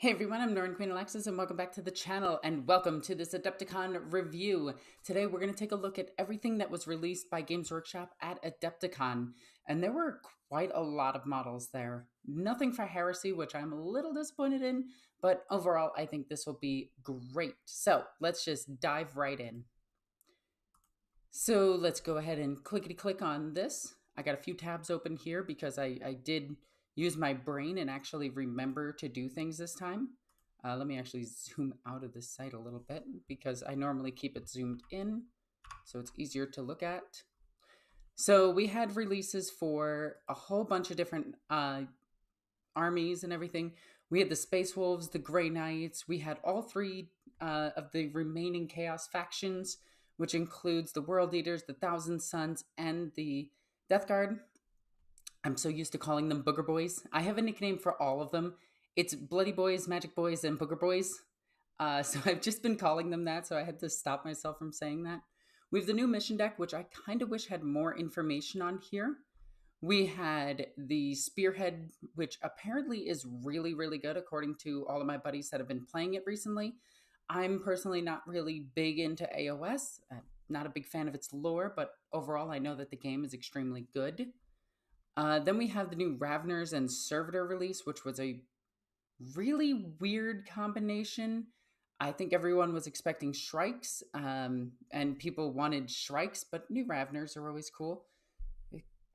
Hey everyone, I'm Norn Queen Alexis and welcome back to the channel and welcome to this AdeptiCon review. Today we're going to take a look at everything that was released by Games Workshop at AdeptiCon, and there were quite a lot of models there. Nothing for Heresy, which I'm a little disappointed in, but overall I think this will be great. So let's just dive right in. So let's go ahead and clickety click on this. I got a few tabs open here because I did use my brain and actually remember to do things this time. Let me actually zoom out of this site a little bit because I normally keep it zoomed in so it's easier to look at. So we had releases for a whole bunch of different armies and everything. We had the Space Wolves, the Grey Knights. We had all three of the remaining Chaos factions, which includes the World Eaters, the Thousand Sons, and the Death Guard. I'm so used to calling them Booger Boys. I have a nickname for all of them. It's Bloody Boys, Magic Boys, and Booger Boys. So I've just been calling them that, so I had to stop myself from saying that. We have the new mission deck, which I kind of wish had more information on here. We had the Spearhead, which apparently is really, really good, according to all of my buddies that have been playing it recently. I'm personally not really big into AOS. I'm not a big fan of its lore, but overall I know that the game is extremely good. Then we have the new Ravners and Servitor release, which was a really weird combination. I think everyone was expecting Shrikes, and people wanted Shrikes, but new Ravners are always cool.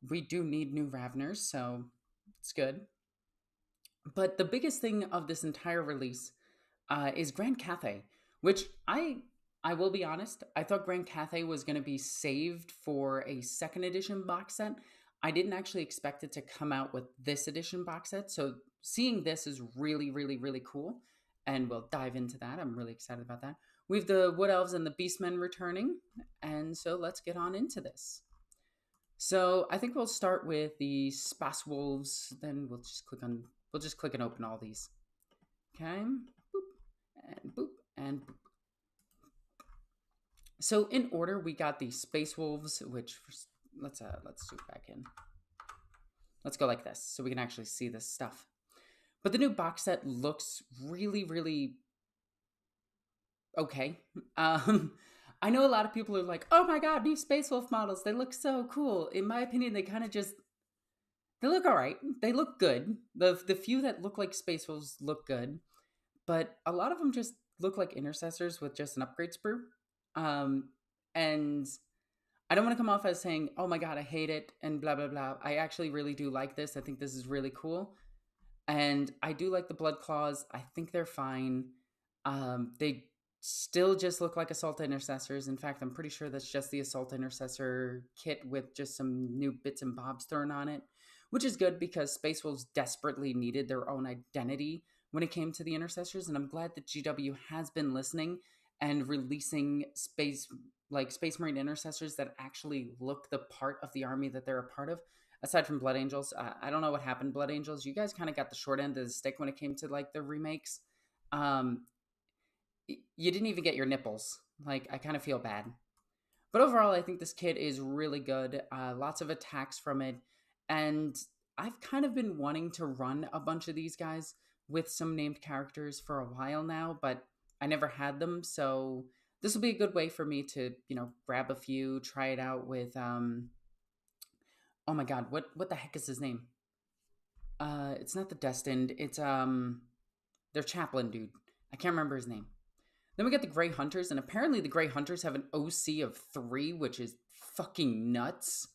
We do need new Ravners, so it's good. But the biggest thing of this entire release is Grand Cathay, which I will be honest, I thought Grand Cathay was going to be saved for a second edition box set. I didn't actually expect it to come out with this edition box set, so seeing this is really, really, really cool, and we'll dive into that. I'm really excited about that. We have the Wood Elves and the Beastmen returning, and so let's get on into this. So I think we'll start with the Space Wolves, then we'll just click and open all these. Okay, boop, and boop. So in order, we got the Space Wolves, which let's zoom back in. Let's go like this so we can actually see this stuff. But the new box set looks really, really okay. I know a lot of people are like, oh my god, new Space Wolf models, they look so cool. In my opinion, they kind of just, they look all right. They look good. The few that look like Space Wolves look good, but a lot of them just look like intercessors with just an upgrade sprue. And I don't want to come off as saying, oh my god, I hate it, and blah, blah, blah. I actually really do like this. I think this is really cool. And I do like the Blood Claws. I think they're fine. They still just look like Assault Intercessors. In fact, I'm pretty sure that's just the Assault Intercessor kit with just some new bits and bobs thrown on it, which is good because Space Wolves desperately needed their own identity when it came to the Intercessors. And I'm glad that GW has been listening and releasing Space Marine Intercessors that actually look the part of the army that they're a part of. Aside from Blood Angels, I don't know what happened. Blood Angels, you guys kind of got the short end of the stick when it came to like the remakes. You didn't even get your nipples. Like, I kind of feel bad. But overall, I think this kit is really good. Lots of attacks from it. And I've kind of been wanting to run a bunch of these guys with some named characters for a while now, but I never had them. So this will be a good way for me to, grab a few, try it out with, oh my god, what the heck is his name? It's not the Destined, it's, their chaplain dude. I can't remember his name. Then we got the Grey Hunters, and apparently the Grey Hunters have an OC of 3, which is fucking nuts.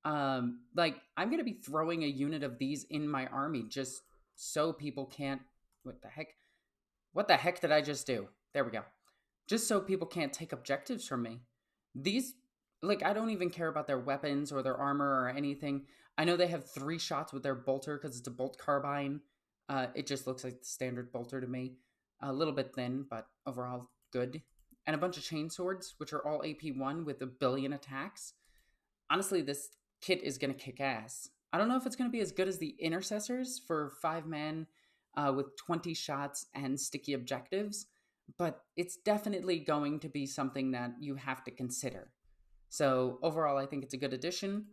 Like, I'm gonna be throwing a unit of these in my army just so people can't, what the heck did I just do? There we go. Just so people can't take objectives from me. These, like, I don't even care about their weapons or their armor or anything. I know they have 3 shots with their bolter because it's a bolt carbine. It just looks like the standard bolter to me. A little bit thin, but overall good. And a bunch of chain swords, which are all AP1 with 1 billion attacks. Honestly, this kit is going to kick ass. I don't know if it's going to be as good as the Intercessors for 5 men with 20 shots and sticky objectives, but it's definitely going to be something that you have to consider. So overall, I think it's a good addition.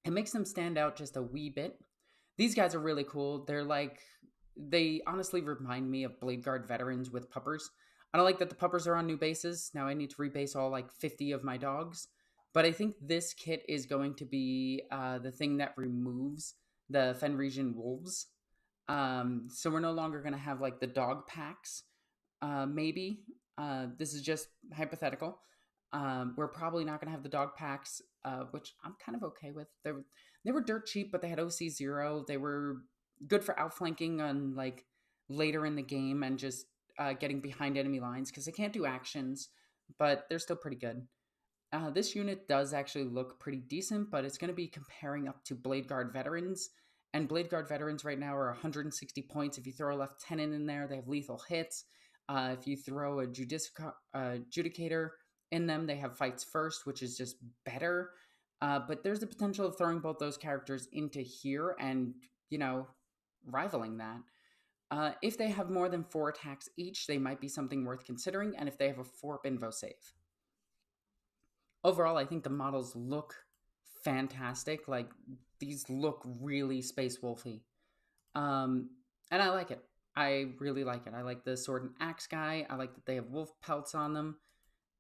It makes them stand out just a wee bit. These guys are really cool. They're like they honestly remind me of Blade Guard veterans with puppers. I don't like that the puppers are on new bases. Now I need to rebase all like 50 of my dogs. But I think this kit is going to be the thing that removes the Fenrisian wolves. So we're no longer going to have like the dog packs, maybe. This is just hypothetical. We're probably not going to have the dog packs, which I'm kind of okay with. They were dirt cheap, but they had OC0. They were good for outflanking on like later in the game and just getting behind enemy lines because they can't do actions, but they're still pretty good. This unit does actually look pretty decent, but it's going to be comparing up to Blade Guard veterans. And Blade Guard veterans right now are 160 points. If you throw a lieutenant in there, they have lethal hits. If you throw a judicator in them, they have fights first, which is just better. But there's the potential of throwing both those characters into here and, rivaling that. If they have more than 4 attacks each, they might be something worth considering. And if they have a 4 Binvo save. Overall, I think the models look fantastic. Like, these look really Space Wolfy. And I like it. I really like it. I like the sword and axe guy. I like that they have wolf pelts on them.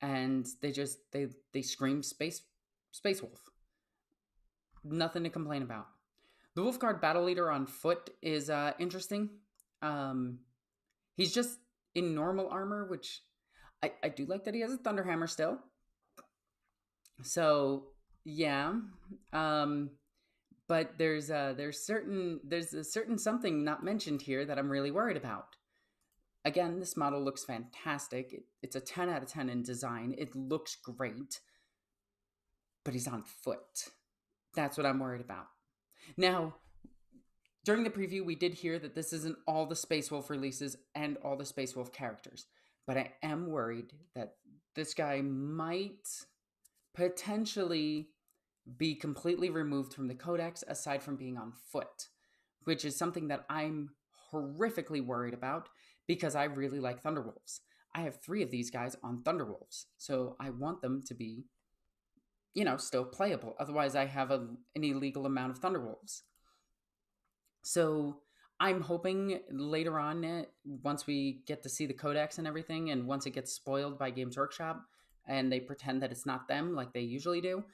And they scream space wolf. Nothing to complain about. The Wolf Guard battle leader on foot is interesting. He's just in normal armor, which I do like that he has a Thunderhammer still. So yeah, but there's a certain something not mentioned here that I'm really worried about. Again, this model looks fantastic. It's a 10 out of 10 in design. It looks great, but he's on foot. That's what I'm worried about. Now, during the preview, we did hear that this isn't all the Space Wolf releases and all the Space Wolf characters, but I am worried that this guy might potentially be completely removed from the codex aside from being on foot, which is something that I'm horrifically worried about because I really like Thunderwolves. I have 3 of these guys on Thunderwolves, so I want them to be, still playable. Otherwise, I have an illegal amount of Thunderwolves. So I'm hoping later on, once we get to see the codex and everything, and once it gets spoiled by Games Workshop, and they pretend that it's not them like they usually do,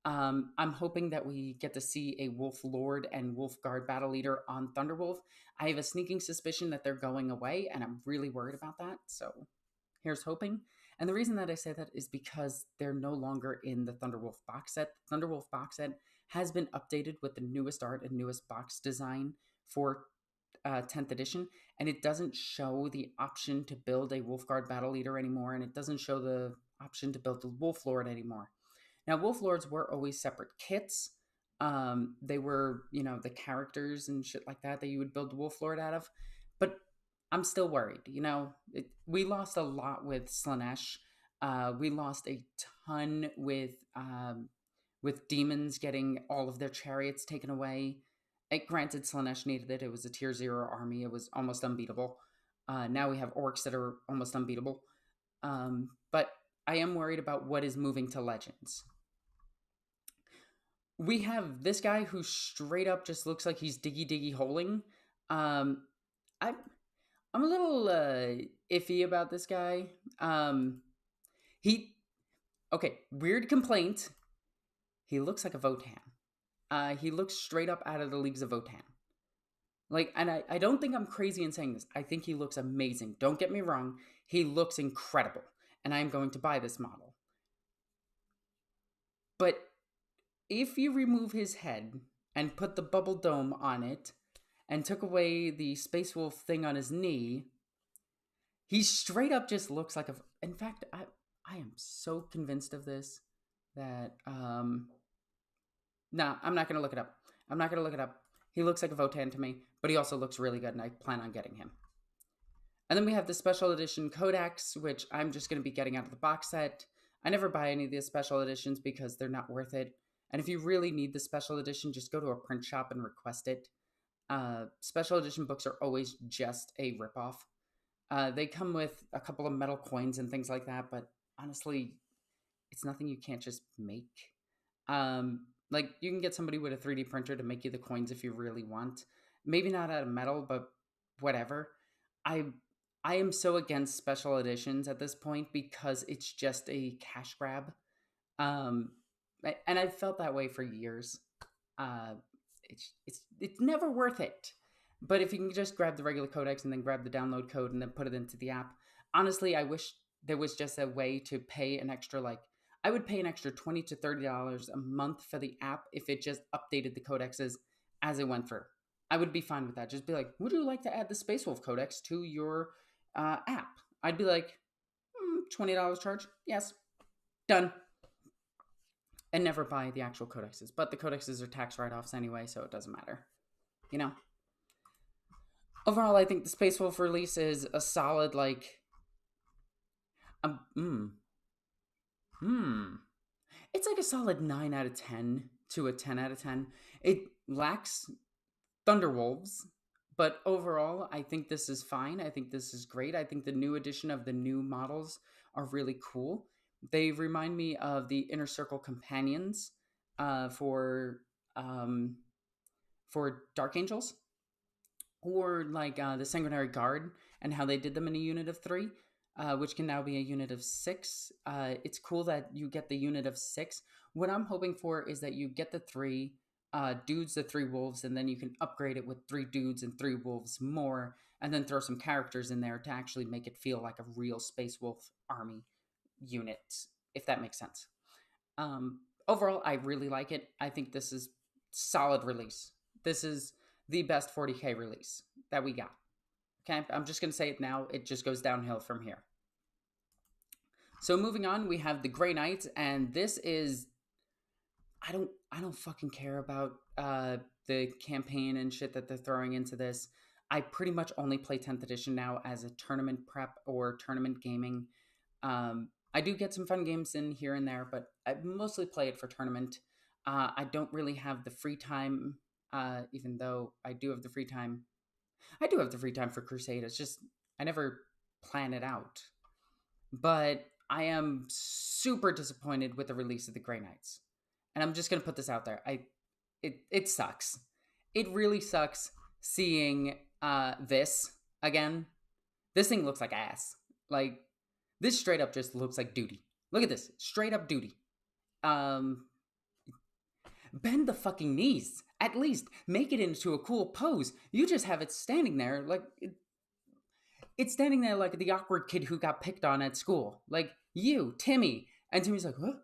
I'm hoping that we get to see a Wolf Lord and Wolf Guard battle leader on Thunderwolf. I have a sneaking suspicion that they're going away, and I'm really worried about that. So here's hoping. And the reason that I say that is because they're no longer in the Thunderwolf box set. The Thunderwolf box set has been updated with the newest art and newest box design for 10th edition, and it doesn't show the option to build a Wolf Guard battle leader anymore, and it doesn't show the option to build the Wolf Lord anymore. Now, Wolf Lords were always separate kits. They were, the characters and shit like that you would build the Wolf Lord out of. But I'm still worried. We lost a lot with Slaanesh. We lost a ton with demons getting all of their chariots taken away. Granted, Slaanesh needed it. It was a tier 0 army. It was almost unbeatable. Now we have orcs that are almost unbeatable. But I am worried about what is moving to Legends. We have this guy who straight up just looks like he's diggy holing. I'm a little iffy about this guy. Weird complaint. He looks like a Votann. He looks straight up out of the leagues of Votann. And I don't think I'm crazy in saying this. I think he looks amazing. Don't get me wrong. He looks incredible. And I am going to buy this model. But if you remove his head and put the bubble dome on it and took away the Space Wolf thing on his knee, he straight up just looks like a... In fact, I am so convinced of this that... I'm not going to look it up. He looks like a Votann to me, but he also looks really good, and I plan on getting him. And then we have the special edition Codex, which I'm just going to be getting out of the box set. I never buy any of the special editions because they're not worth it. And if you really need the special edition, just go to a print shop and request it. Special edition books are always just a ripoff. They come with a couple of metal coins and things like that, but honestly, it's nothing you can't just make. You can get somebody with a 3D printer to make you the coins if you really want. Maybe not out of metal, but whatever. I I am so against special editions at this point because it's just a cash grab. Um, and I've felt that way for years. Uh, it's never worth it. But if you can just grab the regular codex and then grab the download code and then put it into the app, honestly, I wish there was just a way to pay an extra like I would pay an extra $20 to $30 a month for the app if it just updated the codexes as it went through. I would be fine with that. Just be like, would you like to add the Space Wolf codex to your app? I'd be like, $20 charge? Yes, done. And never buy the actual codexes. But the codexes are tax write-offs anyway, so it doesn't matter. You know? Overall, I think the Space Wolf release is a solid, like... Um, mm, It's like a solid 9 out of 10 to a 10 out of 10. It lacks Thunderwolves, but overall, I think this is fine. I think this is great. I think the new edition of the new models are really cool. They remind me of the Inner Circle companions for Dark Angels, or like the Sanguinary Guard, and how they did them in a unit of 3, which can now be a unit of 6. It's cool that you get the unit of 6. What I'm hoping for is that you get the 3 dudes, the 3 wolves, and then you can upgrade it with 3 dudes and 3 wolves more, and then throw some characters in there to actually make it feel like a real Space Wolf army unit, if that makes sense. Overall, I really like it. I think this is solid release. This is the best 40K release that we got. Okay, I'm just going to say it now. It just goes downhill from here. So moving on, we have the Grey Knights, and this is... I don't fucking care about the campaign and shit that they're throwing into this. I pretty much only play 10th edition now as a tournament prep or tournament gaming. I do get some fun games in here and there, but I mostly play it for tournament. I don't really have the free time, even though I do have the free time. I do have the free time for Crusade. It's just I never plan it out. But I am super disappointed with the release of the Grey Knights. And I'm just going to put this out there. It sucks. It really sucks seeing this again. This thing looks like ass. Like, this straight up just looks like duty. Look at this. Straight up duty. Bend the fucking knees. At least make it into a cool pose. You just have it standing there like... It's standing there like the awkward kid who got picked on at school. Like, you, Timmy. And Timmy's like, what?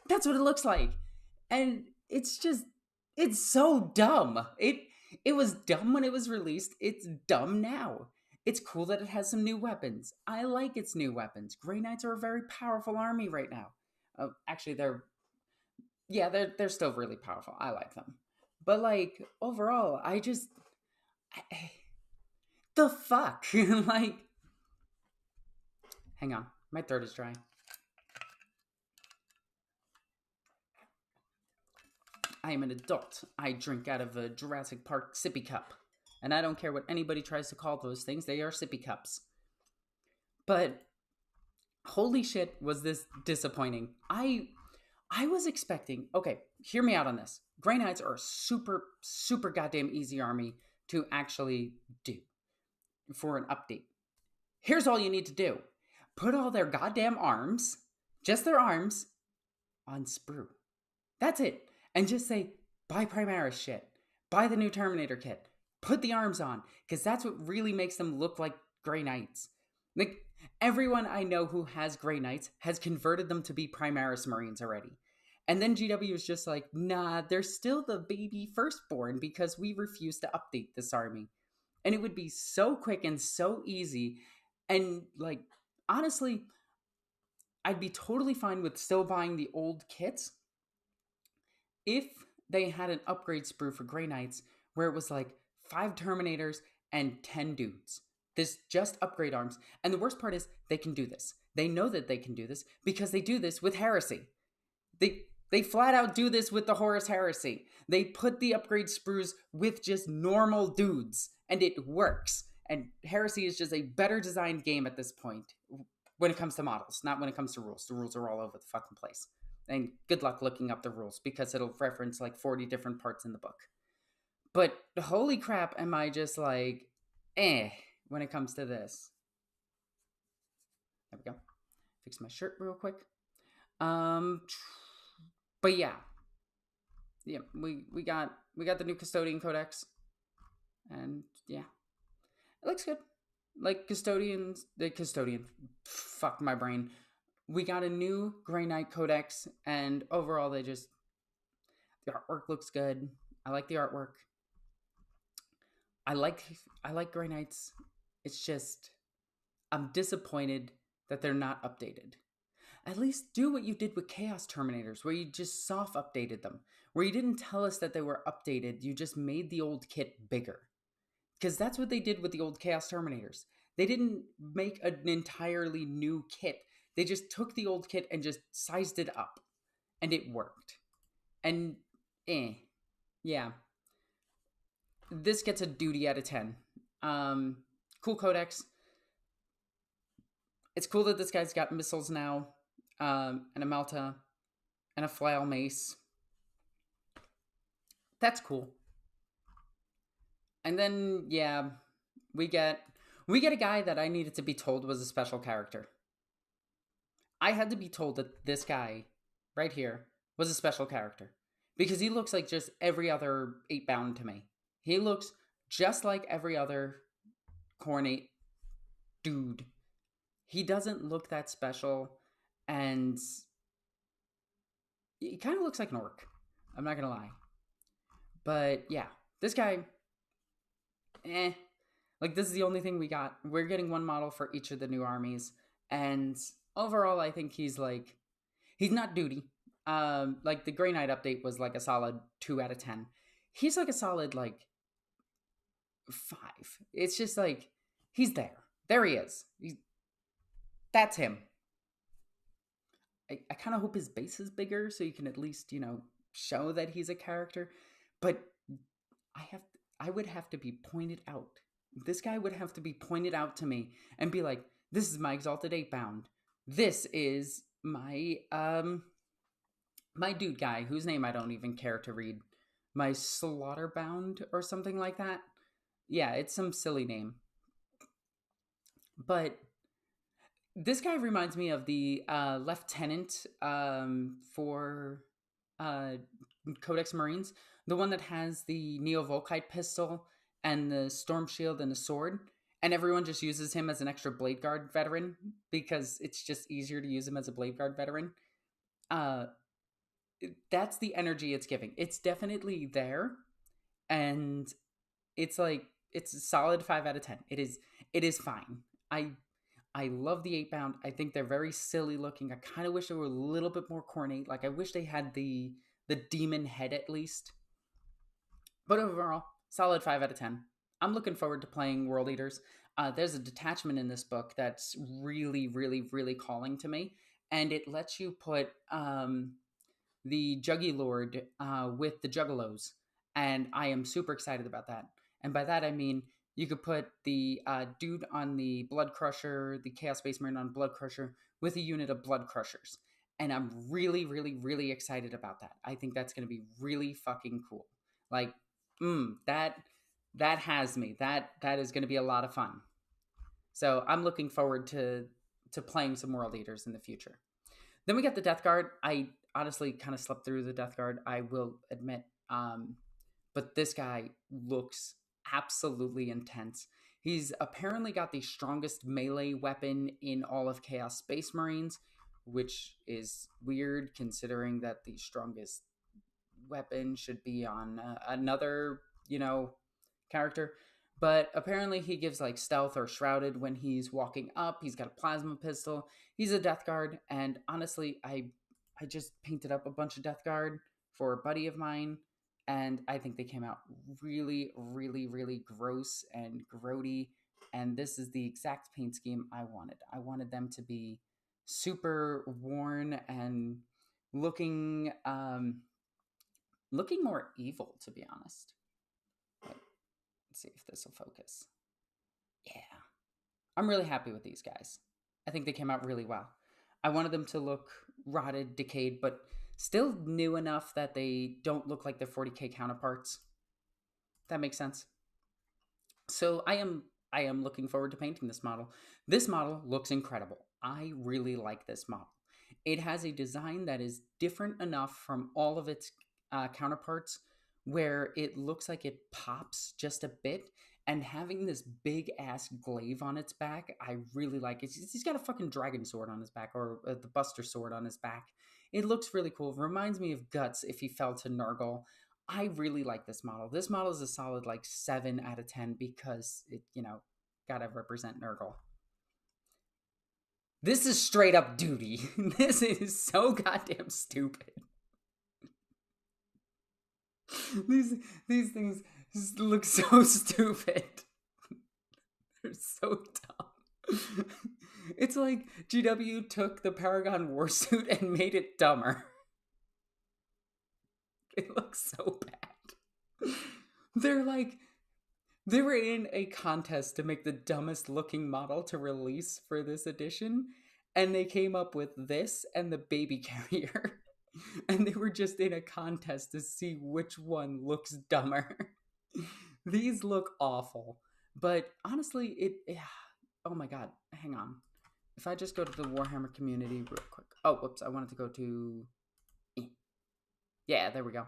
That's what it looks like. And it's just... It's so dumb. It was dumb when it was released. It's dumb now. It's cool that it has some new weapons. I like its new weapons. Grey Knights are a very powerful army right now. Actually, they're still really powerful. I like them. But, like, overall, the fuck? Like, hang on. My throat is dry. I am an adult. I drink out of a Jurassic Park sippy cup. And I don't care what anybody tries to call those things. They are sippy cups. But holy shit, was this disappointing. I was expecting... Okay, hear me out on this. Grey Knights are a super, super goddamn easy army to actually do for an update. Here's all you need to do. Put all their goddamn arms, just their arms, on sprue. That's it. And just say, buy Primaris shit. Buy the new Terminator kit. Put the arms on. Because that's what really makes them look like Grey Knights. Like, everyone I know who has Grey Knights has converted them to be Primaris Marines already. And then GW is just like, nah, they're still the baby firstborn because we refuse to update this army. And it would be so quick and so easy. And, like, honestly, I'd be totally fine with still buying the old kits if they had an upgrade sprue for Grey Knights where it was like 5 Terminators and 10 dudes. This just upgrade arms. And the worst part is they can do this. They know that they can do this because they do this with Heresy. They flat out do this with the Horus Heresy. They put the upgrade sprues with just normal dudes, and it works. And Heresy is just a better designed game at this point when it comes to models, not when it comes to rules. The rules are all over the fucking place. And good luck looking up the rules because it'll reference like 40 different parts in the book. But holy crap, am I just like... when it comes to this. There we go. Fix my shirt real quick. But yeah, we got the new Custodian Codex, and yeah, it looks good. Like the Custodian. Fuck my brain. We got a new Grey Knight Codex, and overall, the artwork looks good. I like the artwork. I like Grey Knights. It's just I'm disappointed that they're not updated. At least do what you did with Chaos Terminators, where you just soft updated them, where you didn't tell us that they were updated, you just made the old kit bigger. Because that's what they did with the old Chaos Terminators. They didn't make an entirely new kit. They just took the old kit and just sized it up. And it worked. And, yeah. This gets a duty out of 10. Cool codex. It's cool that this guy's got missiles now, and a Malta, and a flail mace. That's cool. And then, yeah, we get a guy that I needed to be told was a special character. I had to be told that this guy right here was a special character, because he looks like just every other 8-bound to me. He looks just like every other Khornate dude. He doesn't look that special, and he kind of looks like an orc. I'm not gonna lie. But yeah, this guy, like, this is the only thing we got. We're getting one model for each of the new armies, and overall, I think he's not duty. Like, the Grey Knight update was like a solid 2 out of 10. He's like a solid, like, 5. It's just like, he's there. There he is. That's him. I kind of hope his base is bigger so you can at least, show that he's a character. But I would have to be pointed out. This guy would have to be pointed out to me and be like, this is my Exalted 8-bound. This is my my dude guy, whose name I don't even care to read. My Slaughterbound or something like that. Yeah, it's some silly name. But this guy reminds me of the lieutenant for Codex Marines. The one that has the Neo-Volkite pistol and the Storm Shield and the sword. And everyone just uses him as an extra Blade Guard veteran because it's just easier to use him as a Blade Guard veteran. That's the energy it's giving. It's definitely there. And it's like, it's a solid 5 out of 10. It is fine. I love the 8-bound. I think they're very silly looking. I kind of wish they were a little bit more Khornate. Like, I wish they had the demon head at least. But overall, solid 5 out of 10. I'm looking forward to playing World Eaters. There's a detachment in this book that's really, really, really calling to me. And it lets you put the Juggy Lord with the Juggalos. And I am super excited about that. And by that, I mean, you could put the dude on the Blood Crusher, the Chaos Space Marine on Blood Crusher, with a unit of Blood Crushers. And I'm really, really, really excited about that. I think that's going to be really fucking cool. Like, that has me. That is going to be a lot of fun. So I'm looking forward to playing some World Eaters in the future. Then we got the Death Guard. I honestly kind of slept through the Death Guard, I will admit. But this guy looks absolutely intense. He's apparently got the strongest melee weapon in all of Chaos Space Marines, which is weird considering that the strongest weapon should be on another, character. But apparently he gives like stealth or shrouded when he's walking up. He's got a plasma pistol. He's a Death Guard. And honestly, I just painted up a bunch of Death Guard for a buddy of mine. And I think they came out really, really, really gross and grody. And this is the exact paint scheme I wanted. I wanted them to be super worn and looking more evil, to be honest. But let's see if this will focus. Yeah. I'm really happy with these guys. I think they came out really well. I wanted them to look rotted, decayed, but still new enough that they don't look like their 40k counterparts. That makes sense. So I am I am looking forward to painting this model. This model looks incredible. I really like this model. It has a design that is different enough from all of its counterparts where it looks like it pops just a bit. And having this big ass glaive on its back, I really like it. He's got a fucking dragon sword on his back, or the Buster sword on his back. It looks really cool. It reminds me of Guts if he fell to Nurgle. I really like this model. This model is a solid like 7 out of 10 because it, gotta represent Nurgle. This is straight up duty. This is so goddamn stupid. These things look so stupid. They're so dumb. It's like GW took the Paragon Warsuit and made it dumber. It looks so bad. They were in a contest to make the dumbest looking model to release for this edition, and they came up with this and the baby carrier. And they were just in a contest to see which one looks dumber. These look awful. But honestly, oh my god, hang on. If I just go to the Warhammer community real quick. Oh, whoops, I wanted to go to... Yeah, there we go.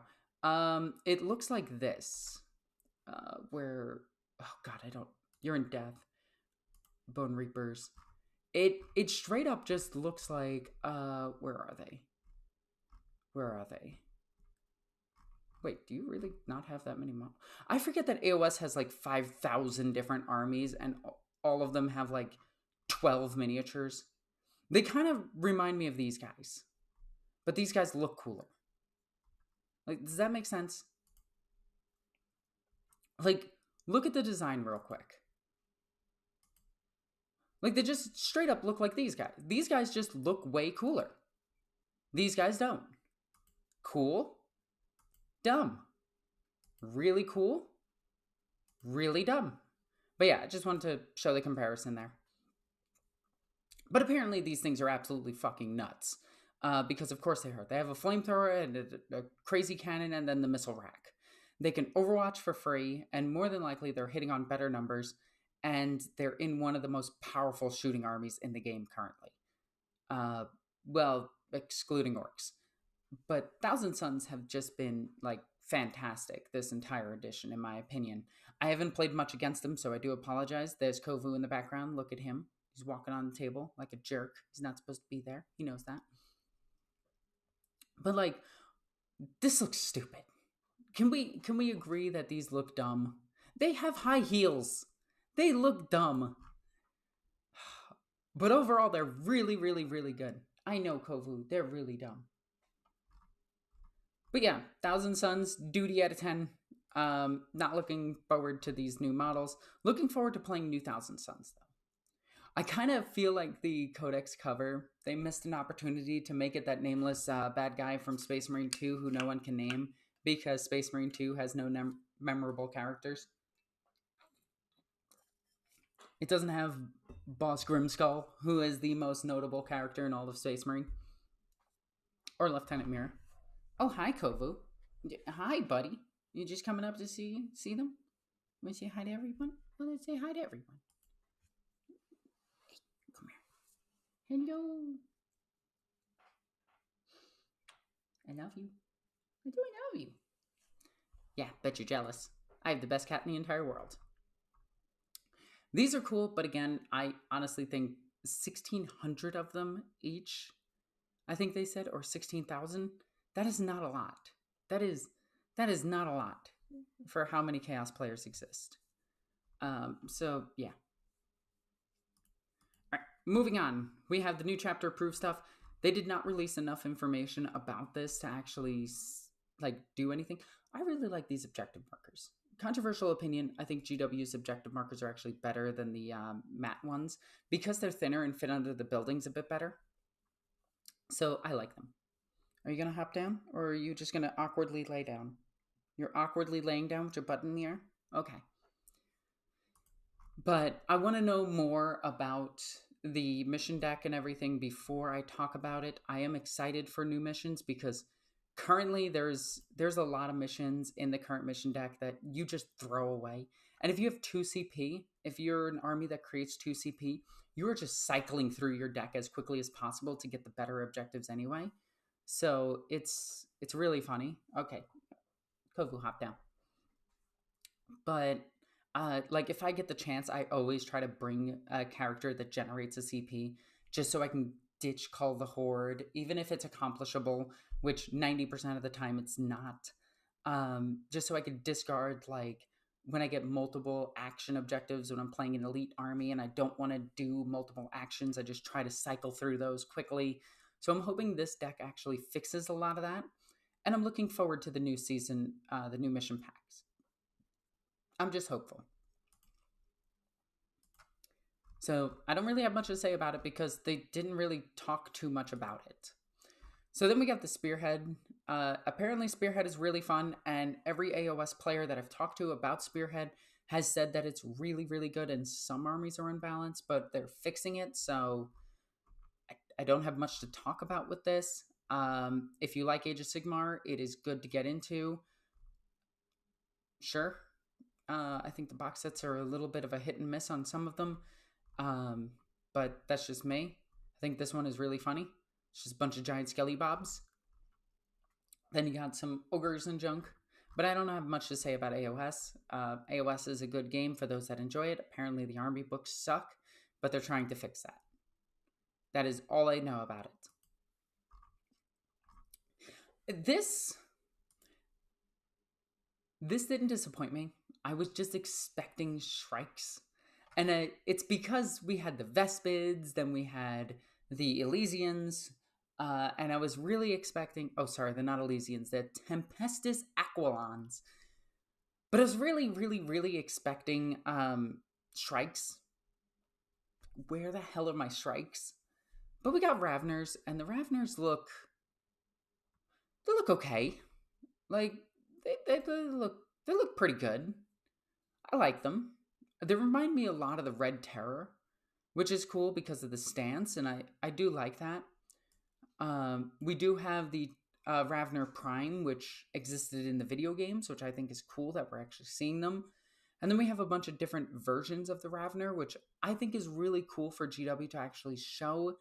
It looks like this. Where... Oh god, You're in death. Bone Reapers. It straight up just looks like... Where are they? Where are they? Wait, do you really not have that many models? I forget that AOS has like 5,000 different armies and all of them have like 12 miniatures. They kind of remind me of these guys. But these guys look cooler. Like, does that make sense? Like, look at the design real quick. Like, they just straight up look like these guys. These guys just look way cooler. These guys don't. Cool. Dumb. Really cool. Really dumb. But yeah, I just wanted to show the comparison there. But apparently these things are absolutely fucking nuts. Because of course they are. They have a flamethrower and a crazy cannon and then the missile rack. They can Overwatch for free, and more than likely they're hitting on better numbers, and they're in one of the most powerful shooting armies in the game currently. Well, excluding orcs. But Thousand Suns have just been, like, fantastic this entire edition, in my opinion. I haven't played much against them, so I do apologize. There's Kovu in the background. Look at him. He's walking on the table like a jerk. He's not supposed to be there. He knows that. But, like, this looks stupid. Can we agree that these look dumb? They have high heels. They look dumb. But overall, they're really, really, really good. I know, Kovu. They're really dumb. But yeah, Thousand Suns, duty out of 10. Not looking forward to these new models. Looking forward to playing new Thousand Suns, though. I kind of feel like the Codex cover, they missed an opportunity to make it that nameless bad guy from Space Marine 2 who no one can name because Space Marine 2 has no memorable characters. It doesn't have Boss Grimskull, who is the most notable character in all of Space Marine. Or Lieutenant Mira. Oh, hi, Kovu. Hi, buddy. You just coming up to see them? Want to say hi to everyone? Well, let's say hi to everyone. Hey, come here. Hello. I love you. I do love you. Yeah, bet you're jealous. I have the best cat in the entire world. These are cool, but again, I honestly think 1,600 of them each, I think they said, or 16,000. That is not a lot. That is not a lot for how many Chaos players exist. So, yeah. All right, moving on. We have the new chapter approved stuff. They did not release enough information about this to actually, like, do anything. I really like these objective markers. Controversial opinion, I think GW's objective markers are actually better than the matte ones because they're thinner and fit under the buildings a bit better. So, I like them. Are you going to hop down, or are you just going to awkwardly lay down? You're awkwardly laying down with your butt in the air? Okay. But I want to know more about the mission deck and everything before I talk about it. I am excited for new missions because currently there's a lot of missions in the current mission deck that you just throw away. And if you have 2 CP, if you're an army that creates 2 CP, you're just cycling through your deck as quickly as possible to get the better objectives anyway. So it's really funny. Okay, Kovu, hop down. But like if I get the chance, I always try to bring a character that generates a CP just so I can ditch Call the Horde, even if it's accomplishable, which 90% of the time it's not. Just so I can discard like when I get multiple action objectives when I'm playing an elite army and I don't want to do multiple actions, I just try to cycle through those quickly. So I'm hoping this deck actually fixes a lot of that. And I'm looking forward to the new season, the new mission packs. I'm just hopeful. So I don't really have much to say about it because they didn't really talk too much about it. So then we got the Spearhead. Apparently Spearhead is really fun, and every AOS player that I've talked to about Spearhead has said that it's really, really good, and some armies are unbalanced, but they're fixing it, so I don't have much to talk about with this. If you like Age of Sigmar, it is good to get into. Sure. I think the box sets are a little bit of a hit and miss on some of them, but that's just me. I think this one is really funny. It's just a bunch of giant skelly bobs. Then you got some ogres and junk. But I don't have much to say about AOS. AOS is a good game for those that enjoy it. Apparently the army books suck, but they're trying to fix that. That is all I know about it. This didn't disappoint me. I was just expecting Shrikes. And it's because we had the Vespids, then we had the Elysians, and I was really expecting... Oh, sorry, they're not Elysians. They're Tempestus Aquilons. But I was really, really, really expecting Shrikes. Where the hell are my Shrikes? But we got Ravners, and the Ravners look... They look okay. Like, they look pretty good. I like them. They remind me a lot of the Red Terror, which is cool because of the stance, and I do like that. We do have the Ravner Prime, which existed in the video games, which I think is cool that we're actually seeing them. And then we have a bunch of different versions of the Ravner, which I think is really cool for GW to actually show,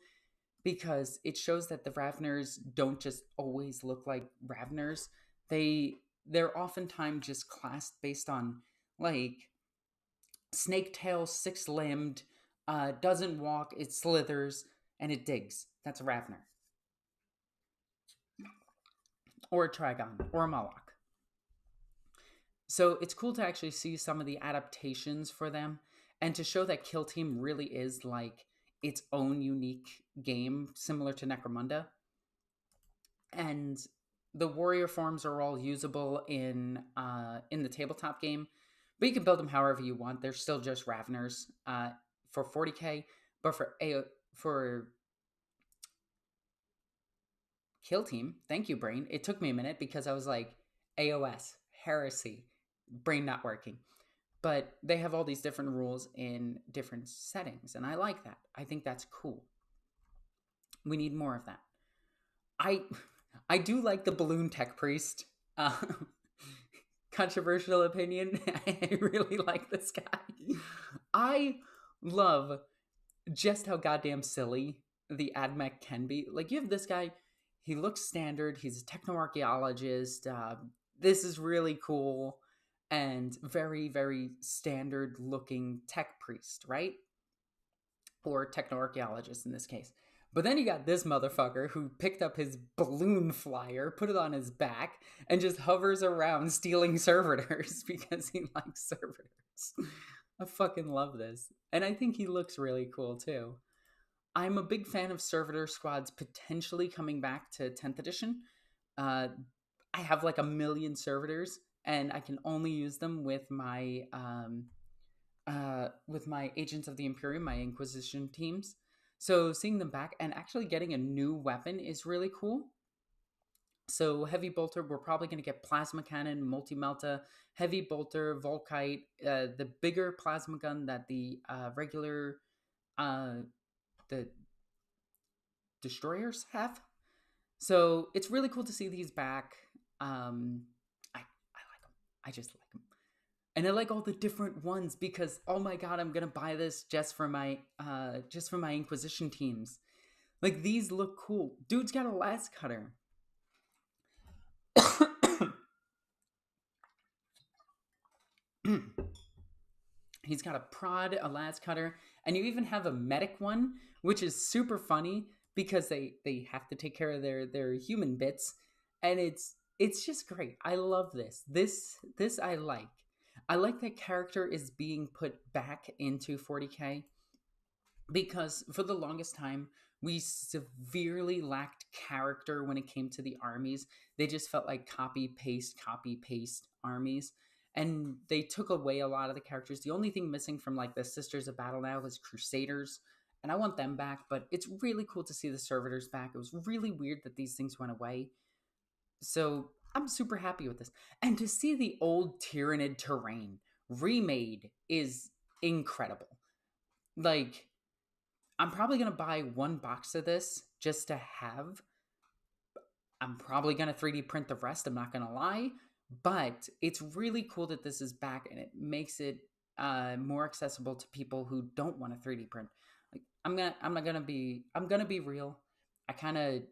because it shows that the Ravners don't just always look like Ravners. They're oftentimes just classed based on, like, snake tail, 6-limbed, doesn't walk, it slithers, and it digs. That's a Ravner. Or a Trigon, or a Moloch. So it's cool to actually see some of the adaptations for them, and to show that Kill Team really is like its own unique game, similar to Necromunda. And the warrior forms are all usable in the tabletop game, but you can build them however you want. They're still just Ravners for 40k, but for Kill Team, thank you, Brain. It took me a minute because I was like, AOS, heresy, brain not working. But they have all these different rules in different settings, and I like that. I think that's cool. We need more of that. I do like the balloon tech priest. Controversial opinion. I really like this guy. I love just how goddamn silly the AdMech can be. Like, you have this guy, he looks standard, he's a techno-archaeologist. This is really cool and very, very standard looking tech priest, right? Or techno-archaeologist in this case. But then you got this motherfucker who picked up his balloon flyer, put it on his back, and just hovers around stealing servitors because he likes servitors. I fucking love this. And I think he looks really cool too. I'm a big fan of servitor squads potentially coming back to 10th edition. I have like 1 million servitors, and I can only use them with my Agents of the Imperium, my Inquisition teams. So seeing them back and actually getting a new weapon is really cool. So Heavy Bolter, we're probably going to get Plasma Cannon, Multi-Melta, Heavy Bolter, Volkite, the bigger plasma gun that the regular the destroyers have. So it's really cool to see these back. I like them. I just like them. And I like all the different ones because oh my god, I'm gonna buy this just for my Inquisition teams. Like these look cool. Dude's got a last cutter. He's got a prod, a last cutter, and you even have a medic one, which is super funny because they have to take care of their human bits, and it's just great. I love this. This I like. I like that character is being put back into 40K because for the longest time we severely lacked character when it came to the armies. They just felt like copy paste armies, and they took away a lot of the characters. The only thing missing from like the Sisters of Battle now is Crusaders, and I want them back. But it's really cool to see the Servitors back. It was really weird that these things went away, so I'm super happy with this. And to see the old Tyrannid terrain remade is incredible. Like, I'm probably going to buy one box of this just to have. I'm probably going to 3D print the rest, I'm not going to lie. But it's really cool that this is back, and it makes it more accessible to people who don't want to 3D print. Like I'm gonna be real. I kind of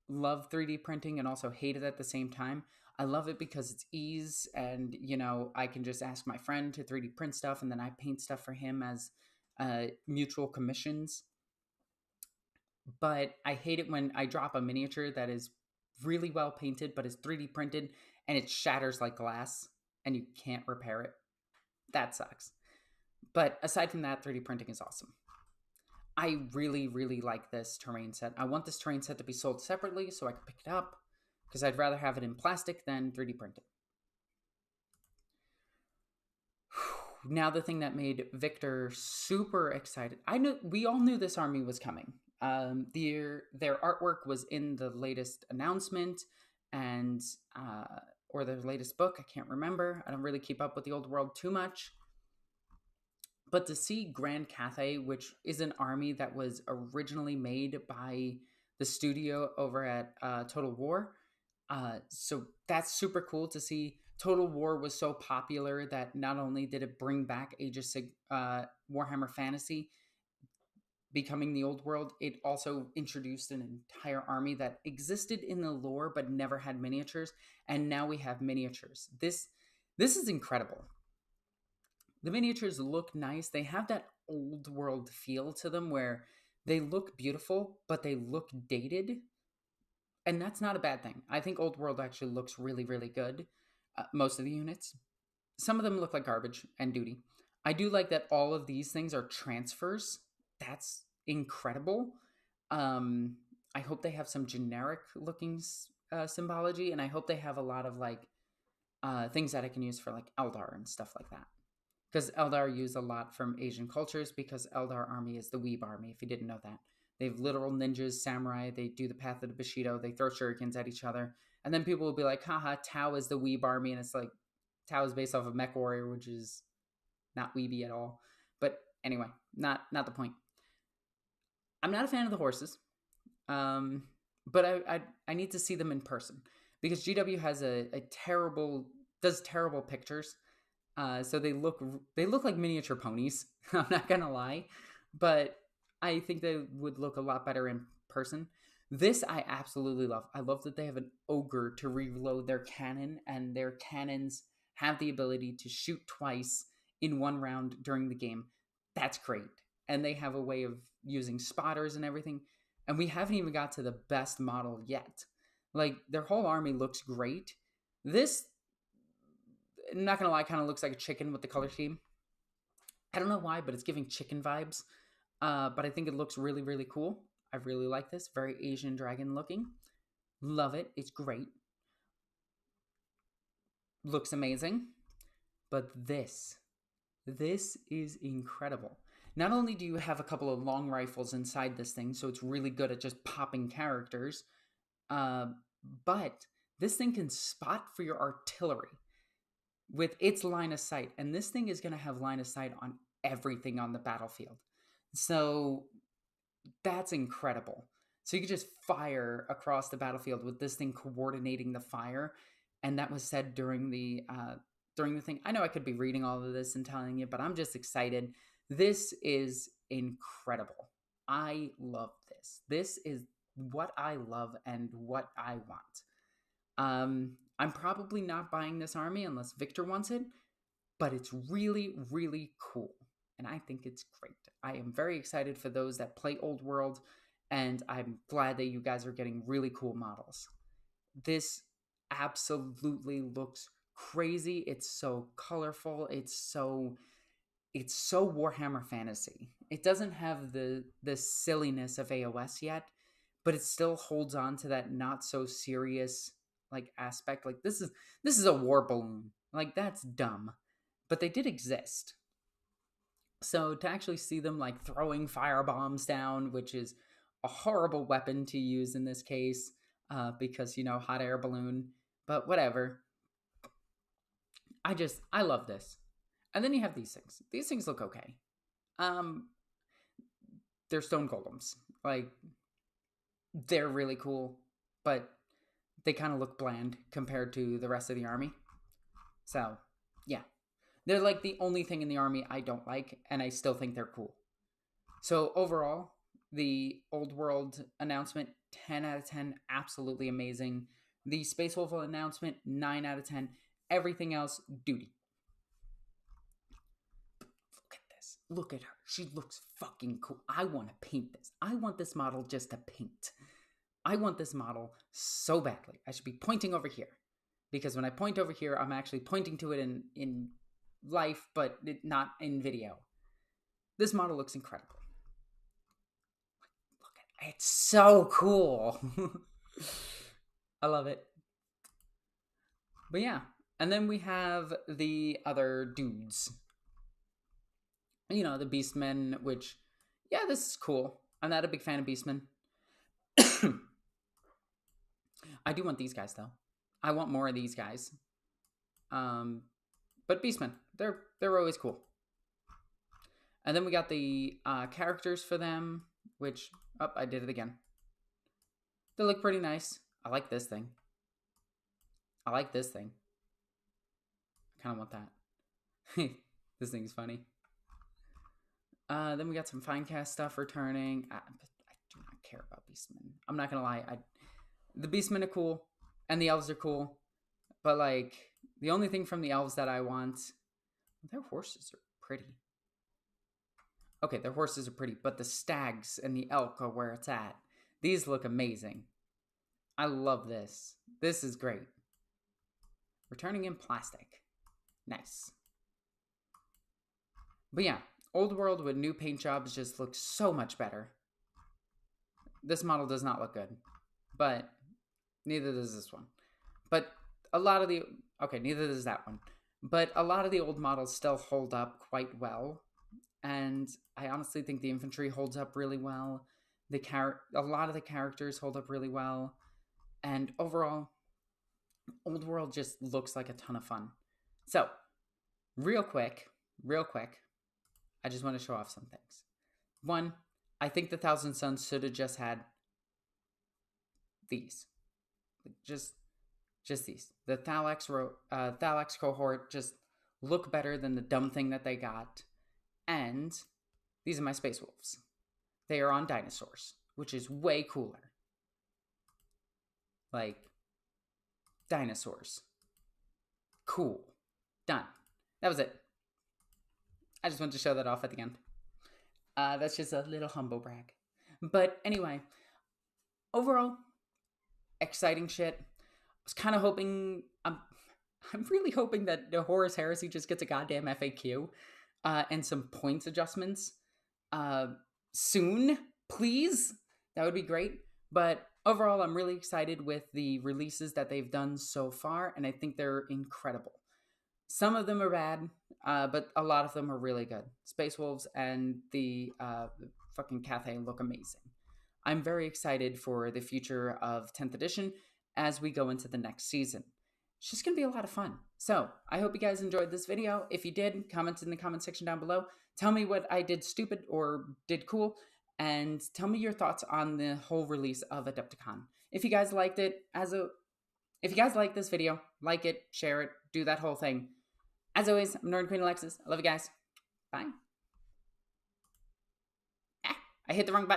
love 3D printing and also hate it at the same time. I love it because it's ease, and I can just ask my friend to 3D print stuff, and then I paint stuff for him as mutual commissions. But I hate it when I drop a miniature that is really well painted but is 3D printed and it shatters like glass and you can't repair it. That sucks. But aside from that, 3D printing is awesome. I really, really like this terrain set. I want this terrain set to be sold separately so I can pick it up because I'd rather have it in plastic than 3D printed. Now the thing that made Victor super excited. We all knew this army was coming. Their artwork was in the latest announcement and or their latest book. I can't remember. I don't really keep up with the old world too much. But to see Grand Cathay, which is an army that was originally made by the studio over at Total War, so that's super cool to see. Total War was so popular that not only did it bring back Age of Warhammer Fantasy, becoming the old world, it also introduced an entire army that existed in the lore but never had miniatures, and now we have miniatures. This is incredible. The miniatures look nice. They have that old world feel to them where they look beautiful but they look dated, and that's not a bad thing. I think old world actually looks really, really good. Most of the units, some of them look like garbage and duty. I do like that all of these things are transfers. That's incredible. I hope they have some generic looking symbology, and I hope they have a lot of like things that I can use for like Eldar and stuff like that. Because Eldar use a lot from Asian cultures, because Eldar army is the Weeb army, if you didn't know that. They have literal ninjas, samurai, they do the path of the Bushido, they throw shurikens at each other. And then people will be like, haha, Tau is the Weeb army, and it's like, Tau is based off of Mech Warrior, which is not weeby at all. But anyway, not the point. I'm not a fan of the horses, but I need to see them in person because GW has a does terrible pictures. So they look like miniature ponies. I'm not gonna lie, but I think they would look a lot better in person. This I absolutely love. I love that they have an ogre to reload their cannon, and their cannons have the ability to shoot twice in one round during the game. That's great. And they have a way of using spotters and everything. And we haven't even got to the best model yet. Like, their whole army looks great. This, not gonna lie, kind of looks like a chicken with the color scheme. I don't know why, but it's giving chicken vibes. But I think it looks really, really cool. I really like this. Very Asian dragon looking. Love it. It's great. Looks amazing. But this is incredible. Not only do you have a couple of long rifles inside this thing, so it's really good at just popping characters, but this thing can spot for your artillery with its line of sight. And this thing is going to have line of sight on everything on the battlefield. So that's incredible. So you can just fire across the battlefield with this thing coordinating the fire. And that was said during the during the thing. I know I could be reading all of this and telling you, but I'm just excited. This is incredible. I love this. This is what I love and what I want. I'm probably not buying this army unless Victor wants it, but it's really, really cool. And I think it's great. I am very excited for those that play Old World, and I'm glad that you guys are getting really cool models. This absolutely looks crazy. It's so colorful. It's so Warhammer Fantasy. It doesn't have the silliness of AOS yet, but it still holds on to that not so serious like aspect. Like this is a war balloon. Like that's dumb. But they did exist. So to actually see them like throwing fire bombs down, which is a horrible weapon to use in this case, because hot air balloon, but whatever. I love this. And then you have these things. These things look okay. They're stone golems. Like they're really cool, but they kind of look bland compared to the rest of the army. So yeah, they're like the only thing in the army I don't like, and I still think they're cool. So overall, the Old World announcement, 10 out of 10, absolutely amazing. The Space Wolf announcement, 9 out of 10. Everything else, duty. Look at this. Look at her. She looks fucking cool. I want to paint this. I want this model just to paint. I want this model so badly. I should be pointing over here. Because when I point over here, I'm actually pointing to it in life, but not in video. This model looks incredible. Look at it. It's so cool. I love it. But yeah. And then we have the other dudes. The Beastmen, which, yeah, this is cool. I'm not a big fan of Beastmen. I do want these guys, though. I want more of these guys. But Beastmen, they're always cool. And then we got the characters for them, which, I did it again. They look pretty nice. I like this thing. I like this thing. I kind of want that. This thing's funny. Then we got some Finecast stuff returning. I do not care about Beastmen. I'm not going to lie. The Beastmen are cool, and the Elves are cool. But, like, the only thing from the Elves that I want... Their horses are pretty. Okay, their horses are pretty, but the stags and the elk are where it's at. These look amazing. I love this. This is great. Returning in plastic. Nice. But yeah, Old World with new paint jobs just looks so much better. This model does not look good, but neither does this one. But a lot of the... Okay, neither does that one. But a lot of the old models still hold up quite well. And I honestly think the infantry holds up really well. A lot of the characters hold up really well. And overall, Old World just looks like a ton of fun. So, real quick, I just want to show off some things. One, I think the Thousand Sons should have just had these. Just these. The Thalax cohort just look better than the dumb thing that they got. And these are my Space Wolves. They are on dinosaurs, which is way cooler. Like, dinosaurs. Cool. Done. That was it. I just wanted to show that off at the end. That's just a little humble brag. But anyway, overall, exciting shit. I was kind of hoping... I'm really hoping that the Horus Heresy just gets a goddamn FAQ and some points adjustments soon, please. That would be great. But overall, I'm really excited with the releases that they've done so far, and I think they're incredible. Some of them are bad, but a lot of them are really good. Space Wolves and the fucking Cathay look amazing. I'm very excited for the future of 10th edition as we go into the next season. It's just going to be a lot of fun. So, I hope you guys enjoyed this video. If you did, comment in the comment section down below. Tell me what I did stupid or did cool, and tell me your thoughts on the whole release of AdeptiCon. If you guys liked it, if you guys like this video, like it, share it, do that whole thing. As always, I'm Northern Queen Alexis. I love you guys. Bye. Ah, I hit the wrong button.